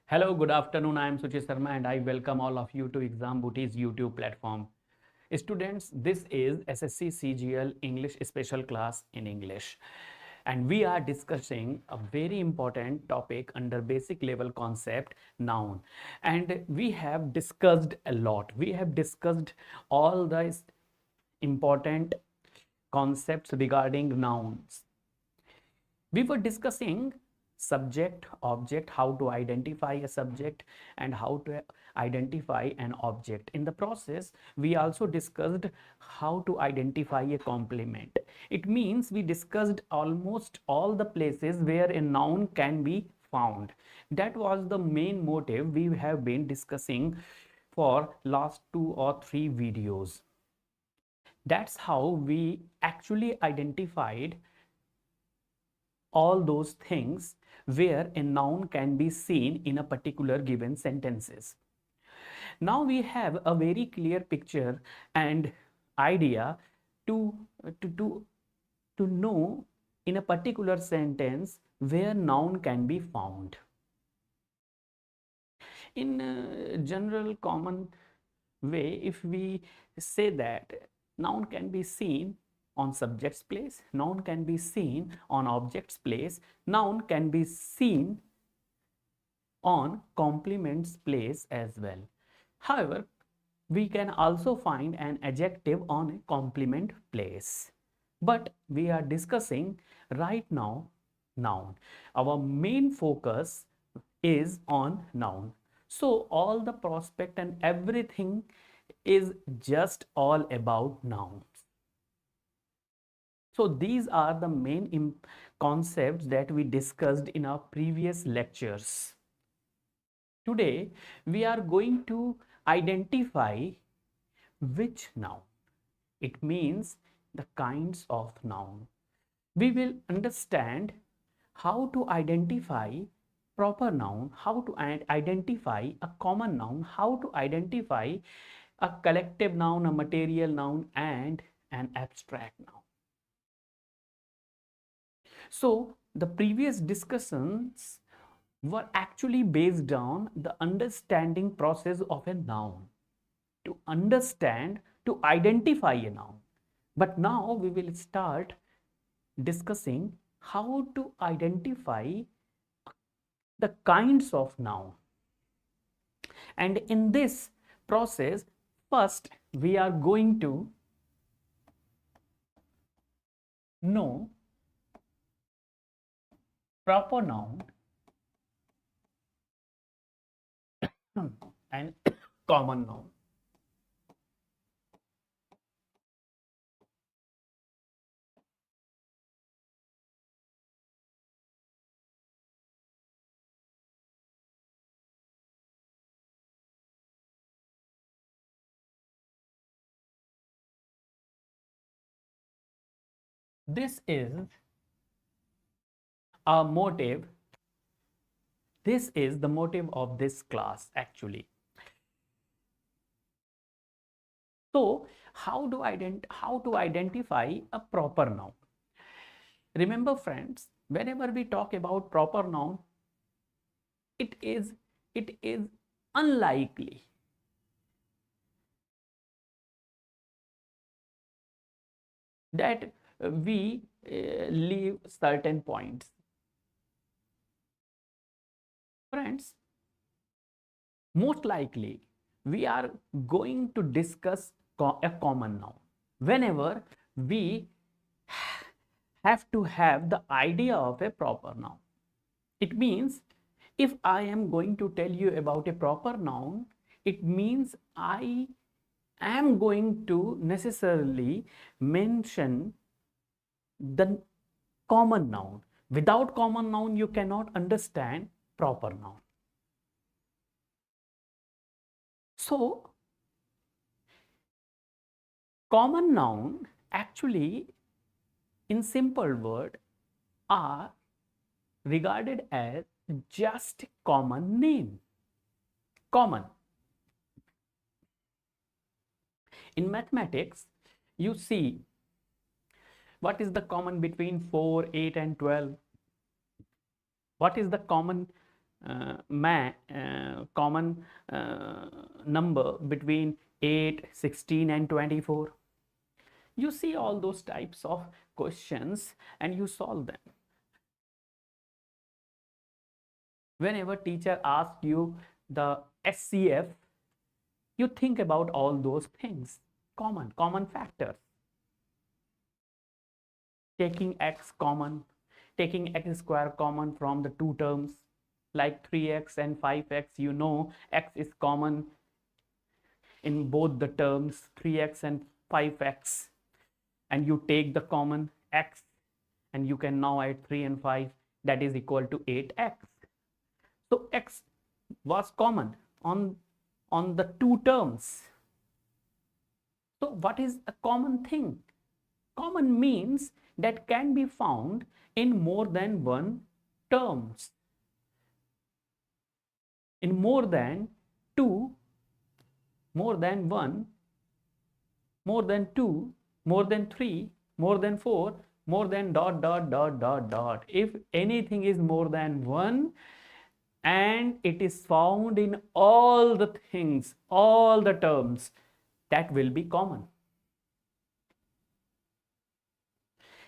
Hello, good afternoon. I am Suchit Sharma and I welcome all of you to Exam Booty's YouTube platform. Students, this is SSC CGL English special class in English. And we are discussing a very important topic under basic level concept, noun. And we have discussed a lot. We have discussed all the important concepts regarding nouns. We were discussing subject, object, how to identify a subject and how to identify an object. In the process, we also discussed how to identify a complement. It means we discussed almost all the places where a noun can be found. That was the main motive we have been discussing for last 2 or 3 videos. That's how we actually identified all those things where a noun can be seen in a particular given sentences. Now we have a very clear picture and idea to know in a particular sentence where noun can be found. In a general common way, if we say that noun can be seen on subject's place, noun can be seen on object's place, noun can be seen on complement's place as well. However, we can also find an adjective on a complement place. But we are discussing right now noun. Our main focus is on noun. So all the prospect and everything is just all about nouns. So these are the main concepts that we discussed in our previous lectures. Today, we are going to identify which noun. It means the kinds of noun. We will understand how to identify proper noun, how to identify a common noun, how to identify a collective noun, a material noun, and an abstract noun. So the previous discussions were actually based on the understanding process of a noun, to understand, to identify a noun. But now we will start discussing how to identify the kinds of noun. And in this process, first we are going to know proper noun and common noun. This is a motive. This is the motive of this class actually. So how to identify a proper noun? Remember friends, whenever we talk about proper noun, it is unlikely that we leave certain points. Friends, most likely we are going to discuss a common noun whenever we have to have the idea of a proper noun. It means if I am going to tell you about a proper noun, it means I am going to necessarily mention the common noun. Without common noun, you cannot understand proper noun. So, common noun actually, in simple word, are regarded as just common name. Common. In mathematics, you see what is the common between 4, 8 and 12? What is the common common number between 8, 16 and 24. You see all those types of questions and you solve them. Whenever teacher asks you the SCF, you think about all those things, common factors. Taking x common, taking x square common from the two terms, like 3x and 5x, you know x is common in both the terms, 3x and 5x, and you take the common x and you can now add 3 and 5, that is equal to 8x. So x was common on the two terms. So what is a common thing? Common means that can be found in more than one terms, in more than two, more than one, more than two, more than three, more than four, more than ... If anything is more than one and it is found in all the things, all the terms, that will be common.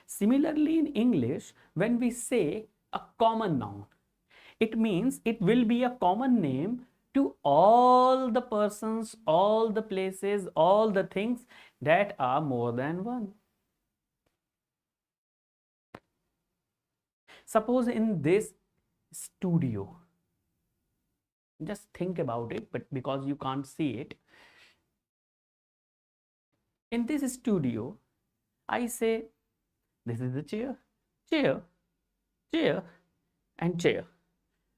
Similarly, in English, when we say a common noun, it means it will be a common name to all the persons, all the places, all the things that are more than one. Suppose in this studio, just think about it, but because you can't see it, in this studio, I say, this is the chair, chair, chair, and chair.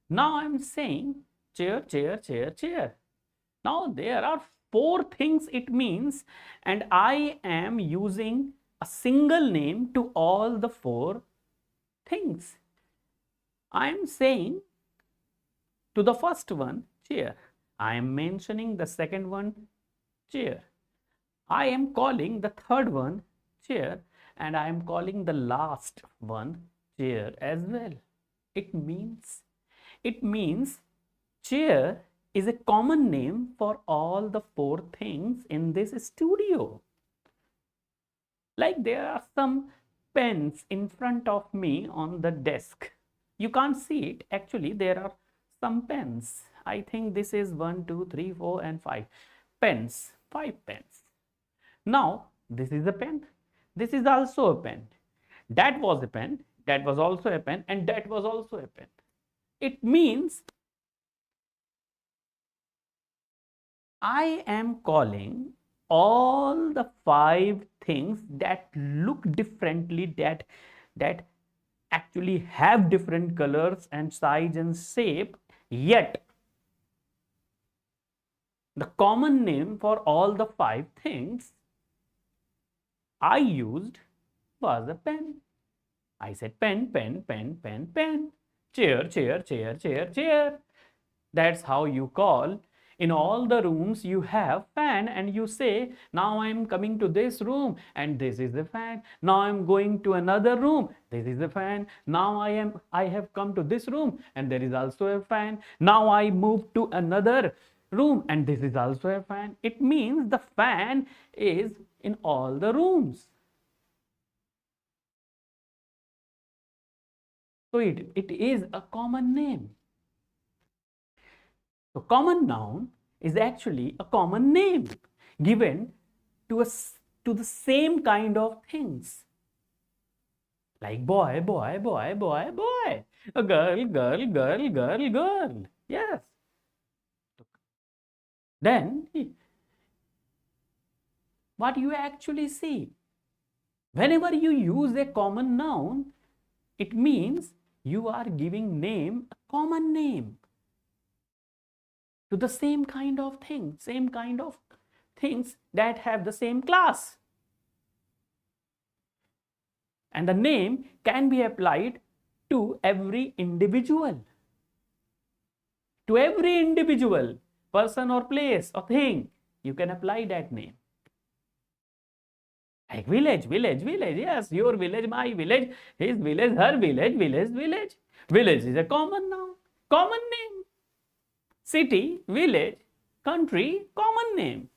Now I'm saying chair, chair, chair, chair. Now there are 4 things it means, and I am using a single name to all the 4 things. I am saying to the first one, chair. I am mentioning the second one, chair. I am calling the third one, chair, and I am calling the last one, chair as well. It means chair is a common name for all the 4 things in this studio. Like there are some pens in front of me on the desk. You can't see it. Actually, there are some pens. I think this is 1, 2, 3, 4, and 5 pens. 5 pens. Now, this is a pen. This is also a pen. That was a pen. That was also a pen. And that was also a pen. It means I am calling all the 5 things that look differently, that actually have different colors and size and shape, yet the common name for all the 5 things I used was a pen. I said pen, pen, pen, pen, pen, chair, chair, chair, chair, chair. That's how you call. In all the rooms you have fan, and you say, now I am coming to this room and this is the fan. Now I am going to another room, this is the fan. Now I have come to this room and there is also a fan. Now I move to another room and this is also a fan. It means the fan is in all the rooms. So it is a common name. So common noun is actually a common name given to the same kind of things. Like boy, boy, boy, boy, boy. A girl, girl, girl, girl, girl. Yes. Then what you actually see, whenever you use a common noun, it means you are giving name a common name to the same kind of thing, same kind of things that have the same class. And the name can be applied to every individual. To every individual, person or place or thing, you can apply that name. Like village, village, village. Yes, your village, my village, his village, her village, village, village. Village is a common noun, common name. city, village, country, common name.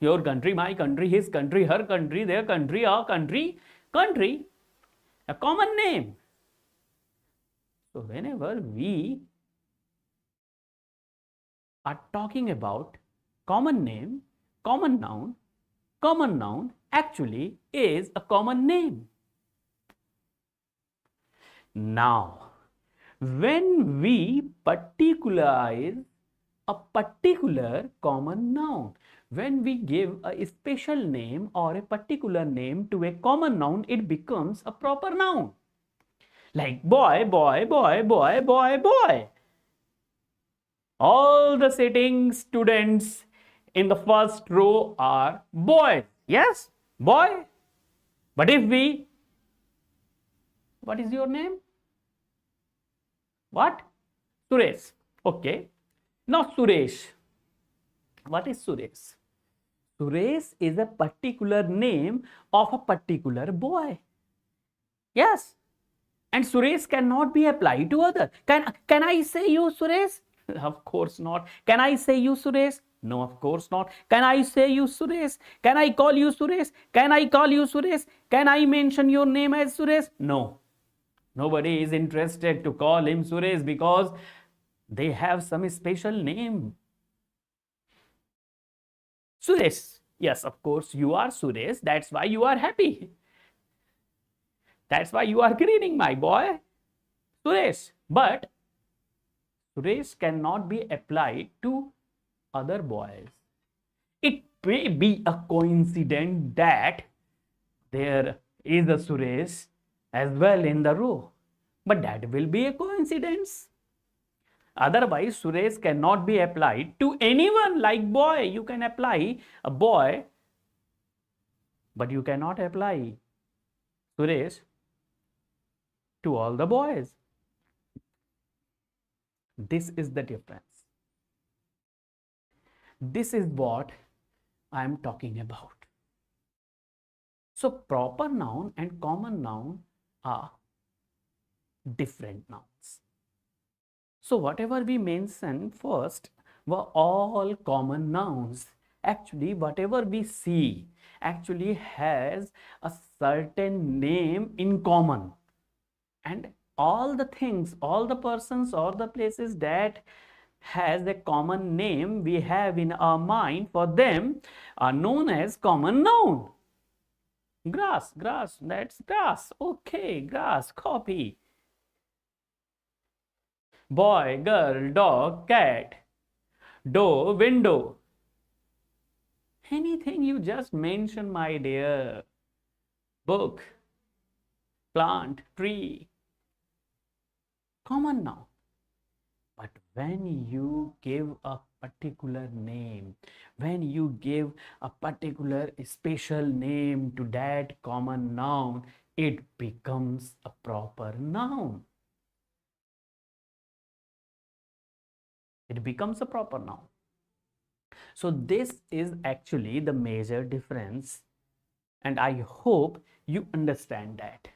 Your country, my country, his country, her country, their country, our country, country, a common name. So whenever we are talking about common name, common noun actually is a common name. Now, when we particularize a particular common noun, when we give a special name or a particular name to a common noun, it becomes a proper noun. Like boy, boy, boy, boy, boy, boy. All the sitting students in the first row are boys. Yes, boy. But if we, what is your name? What? Suresh. Okay. Now Suresh. What is Suresh? Suresh is a particular name of a particular boy. Yes. And Suresh cannot be applied to other. Can I say you Suresh? Of course not. Can I say you Suresh? No, of course not. Can I say you Suresh? Can I call you Suresh? Can I call you Suresh? Can I mention your name as Suresh? No. Nobody is interested to call him Suresh because they have some special name. Suresh. Yes, of course, you are Suresh. That's why you are happy. That's why you are grinning, my boy. Suresh. But Suresh cannot be applied to other boys. It may be a coincidence that there is a Suresh as well in the row, but that will be a coincidence. Otherwise, Suresh cannot be applied to anyone. Like boy, you can apply a boy, but you cannot apply Suresh to all the boys. This is the difference. This is what I am talking about. So proper noun and common noun are different nouns. So whatever we mentioned first were all common nouns. Actually, whatever we see actually has a certain name in common. And all the things, all the persons or the places that has a common name we have in our mind, for them are known as common noun. Grass, that's grass. Okay, grass, copy. Boy, girl, dog, cat, door, window. Anything you just mention, my dear. Book, plant, tree. Common noun. But when you give a particular name, when you give a particular special name to that common noun, it becomes a proper noun. It becomes a proper noun. So this is actually the major difference, and I hope you understand that.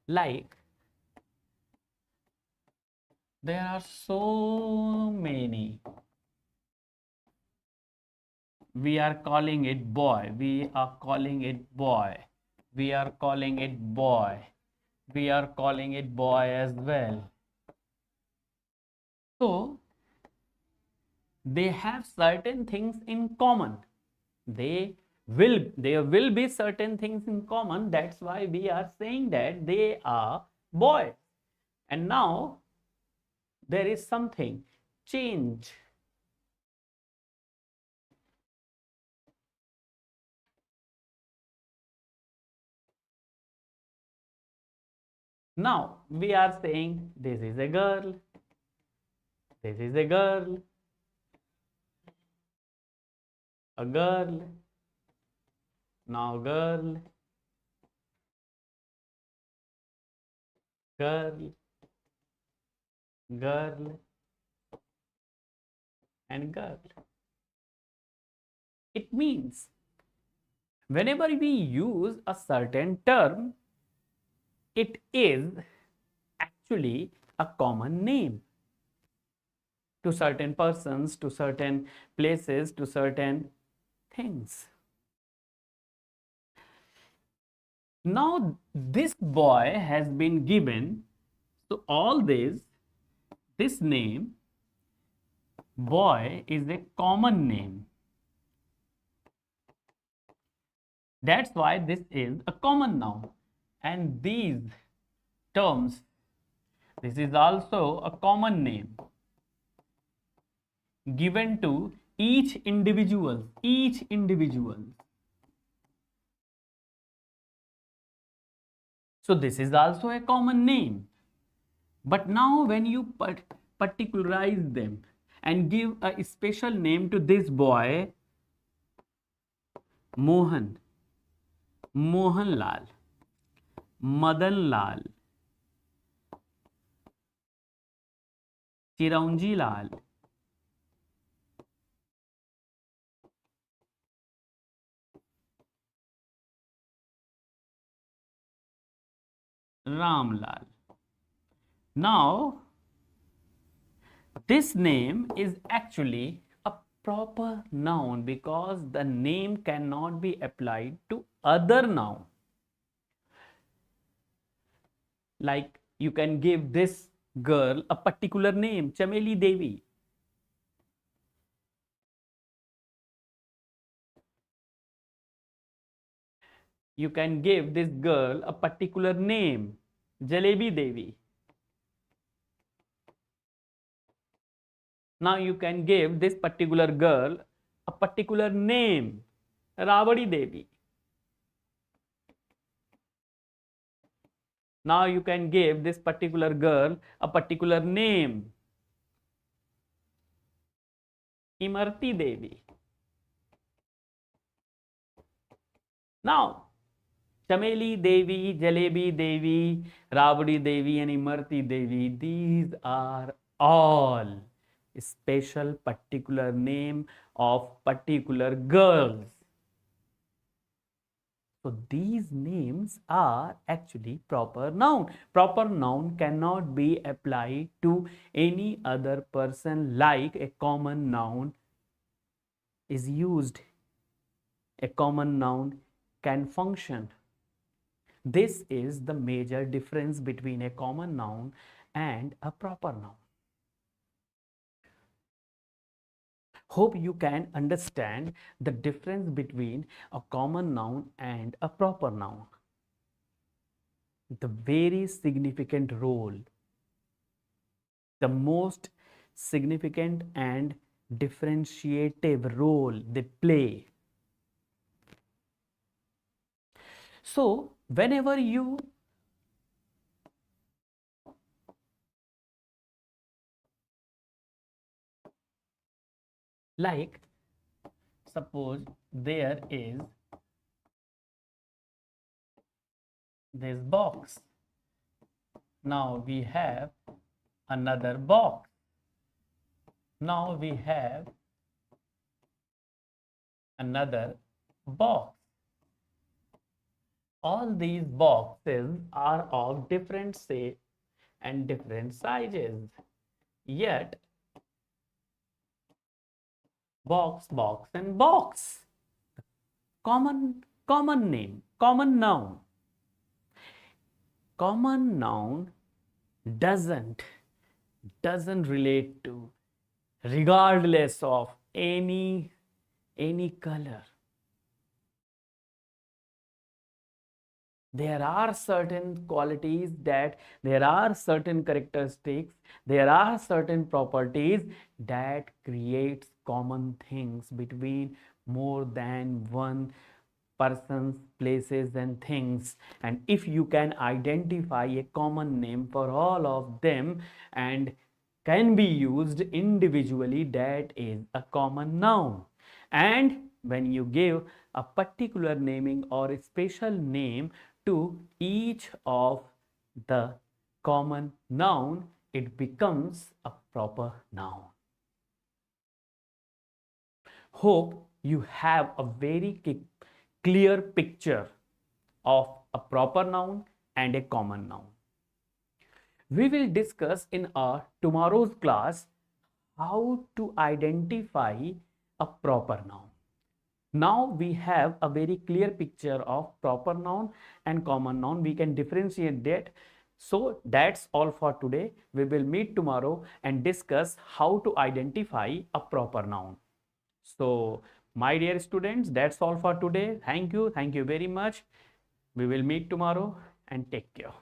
Like, there are so many. We are calling it boy. We are calling it boy. We are calling it boy. We are calling it boy as well. So they have certain things in common. There will be certain things in common. That's why we are saying that they are boys. And now there is something change. Now we are saying this is a girl, this is a girl, a girl, now girl, girl, girl, and girl. It means whenever we use a certain term, it is actually a common name. to certain persons, to certain places, to certain things. Now this boy has been given, so all this name boy is a common name. That's why this is a common noun. And these terms, this is also a common name given to each individual. So this is also a common name. But now when you particularize them and give a special name to this boy, Mohan, Mohanlal, Madanlal, Chiranji Lal, Ramlal. Now, this name is actually a proper noun because the name cannot be applied to other noun. Like you can give this girl a particular name, Chameli Devi. You can give this girl a particular name, Jalebi Devi. Now you can give this particular girl a particular name, Rabadi Devi. Now you can give this particular girl a particular name, Imarti Devi. Now, Chameli Devi, Jalebi Devi, Rabadi Devi and Imarti Devi, these are all special particular name of particular girls. So these names are actually proper noun. Proper noun cannot be applied to any other person like a common noun is used. A common noun can function. This is the major difference between a common noun and a proper noun. Hope you can understand the difference between a common noun and a proper noun. The very significant role, the most significant and differentiative role they play. So, whenever you like, suppose there is this box. Now we have another box. Now we have another box. All these boxes are of different shape and different sizes. Yet, box, box and box. Common name, common noun. Common noun doesn't relate to, regardless of any color. There are certain qualities there are certain characteristics, there are certain properties that creates common things between more than one persons, places and things. And if you can identify a common name for all of them and can be used individually, that is a common noun. And when you give a particular naming or a special name to each of the common noun, it becomes a proper noun. Hope you have a very clear picture of a proper noun and a common noun. We will discuss in our tomorrow's class how to identify a proper noun. Now we have a very clear picture of proper noun and common noun. We can differentiate that. So that's all for today. We will meet tomorrow and discuss how to identify a proper noun. So my dear students, that's all for today. Thank you. Thank you very much. We will meet tomorrow and take care.